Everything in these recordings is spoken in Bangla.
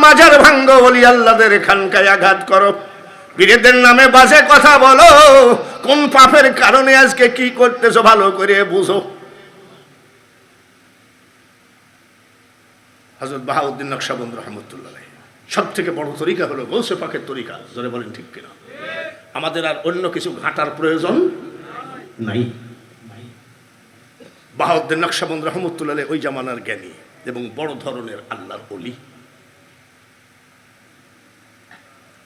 মাজার ভাঙ্গো, ওলি আল্লাহদের খানকায় আঘাত করো, পীরেদের নামে বাজে কথা বলো, কোন পাপের কারণে আজকে কি করতেছো ভালো করে বুঝো। হযরত বাহাউদ্দিন নকশবন্দ রহমতুল্লাহ সব থেকে বড় তরিকা হলো গৌসে পাকের তরিকা। জোরে বলেন ঠিক কিনা? আমাদের আর অন্য কিছু ঘাটার প্রয়োজন নাই। বাহাউদ্দিন নকশবন্দ রহমতুল্লাহ ওই জামানার জ্ঞানী এবং বড় ধরনের আল্লাহর ওলি।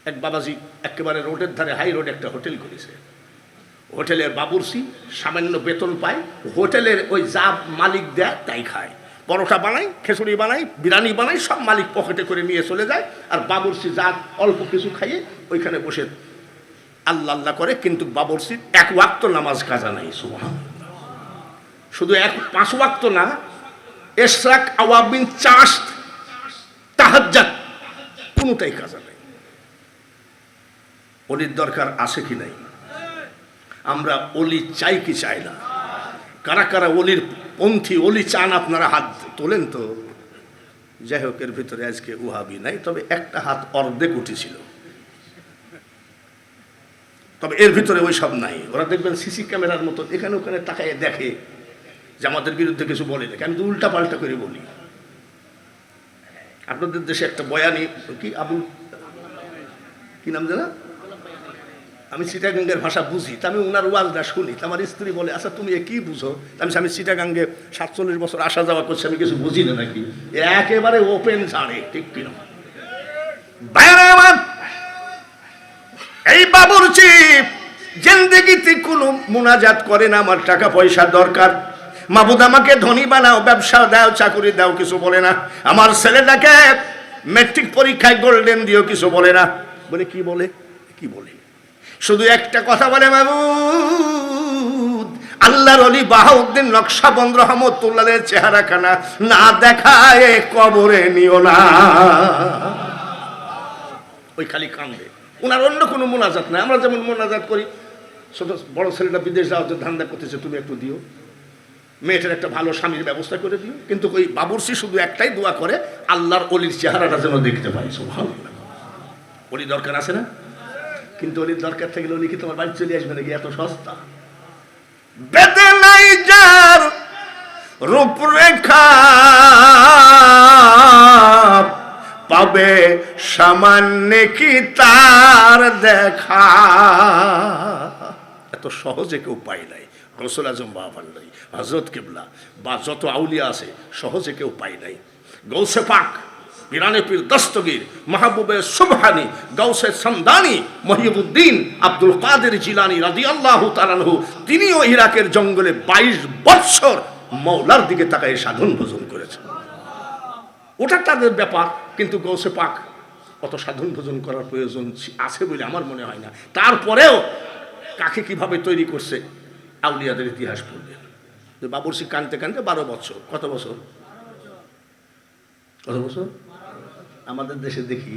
এক বাবাজি একেবারে রোডের ধারে হাই রোডে একটা হোটেল করেছে। হোটেলের বাবুর্চি সামান্য বেতন পায়, হোটেলের ওই যা মালিক দেয় তাই খায়। পরোটা বানাই, খিচুড়ি বানাই, বিরিয়ানি বানাই, সব মালিক পকেটে করে নিয়ে চলে যায়। আর বাবুর্চি যা অল্প কিছু খাইয়ে ওইখানে বসে আল্লাহ আল্লাহ করে, কিন্তু বাবুর্চির এক ওয়াক্ত নামাজ কাজা নাই। সুবহানাল্লাহ। শুধু 5 ওয়াক্ত না, ইশরাক, আওয়াবিন, চাষ, তাহাজ্জুদ কোনোটাই কাজা নাই। অলির দরকার আছে কি নাই? আমরা অলি চাই কি চাই না? কারা কারা অলির পন্থী, অলি চান আপনারা হাত তোলেন তো। যাই হোক, এর ভিতরে আজকে ওহাবি নাই, তবে একটা হাত অর্ধেক উঠেছিল। তবে এর ভিতরে ওই সব নাই। ওরা দেখবেন সিসি ক্যামেরার মতো এখানে ওখানে তাকায় দেখে যে আমাদের বিরুদ্ধে কিছু বলে না। আমি তো উল্টা পাল্টা করে বলি। আপনাদের দেশে একটা বয়ানি কি আবুল কি নাম জানা, আমি চিটাগাঙ্গের ভাষা বুঝি, তা আমি ওনার ওয়াজটা শুনি। আমার স্ত্রী বলে, আচ্ছা তুমি কি বুঝো? আমি চিটাগাঙ্গে 47 বছর আসা যাওয়া করছি, আমি কিছু বুঝি না নাকি? একেবারে ওপেন ছাড়ে, ঠিক কিনা? এই বাবুর্চি জিন্দেগিতে কোনো মুনাজাত করে না, আমার টাকা পয়সা দরকার, মাবুদ আমাকে ধনী বানাও, ব্যবসা দাও, চাকরি দাও, কিছু বলে না। আমার ছেলেটাকে ম্যাট্রিক পরীক্ষায় গোল্ডেন দিও, কিছু বলে না। বলে কি বলে? কি বলে? শুধু একটা কথা বলে, মাবুদ আল্লাহর ওলি বাহাউদ্দিন নকশবন্দ রহমতুল্লাহের চেহারাখানা না দেখায় কবরে নিও না। ওই খালি কান্দে। ওনার অন্য কোনো মোনাজাত নাই। আমরা যেমন মোনাজাত করি, ছোট বড় ছেলেটা বিদেশ যাওয়ার ধান্দা করতেছে, তুমি একটু দিও, মেয়েটার একটা ভালো স্বামীর ব্যবস্থা করে দিও। কিন্তু ওই বাবুর্চি শুধু একটাই দোয়া করে, আল্লাহর অলির চেহারাটা যেন দেখতে পাই। সুবহানাল্লাহ। অলি দরকার আছে না? কিন্তু অলির দরকার থাকলে অলি কি তোমার বাড়ি চলে আসবে নাকি? এত সস্তা? বেদে নাই যার রূপরেখা, পাবে সামান্য কি তার দেখা। এত সহজে কেউ পায় নাই। গৌসুল আজম বাবাল্লাই, হযরত কিবলা বা যত আউলিয়া আছে, সহজে কেউ পায় নাই। গৌসে পাক, পিরানে পীর দস্তগীর, মাহবুবে সুবহানি, গৌসে সামদানি, মহিবুদ্দিন আব্দুল কাদের জিলানী রাদিয়াল্লাহু তাআলা আনহু, তিনিও ইরাকের জঙ্গলে 22 বছর মওলার দিকে তাকায় সাধন ভোজন করেছেন। ওটা তাদের ব্যাপার। কিন্তু গৌসে পাক অত সাধন ভোজন করার প্রয়োজন আছে বলে আমার মনে হয় না। তারপরেও কাকে কিভাবে তৈরি করছে, আউলিয়াদের ইতিহাস পড়বেন। বাবুর্চি কানতে কানতে 12 বছর। কত বছর? কত বছর? আমাদের দেশে দেখি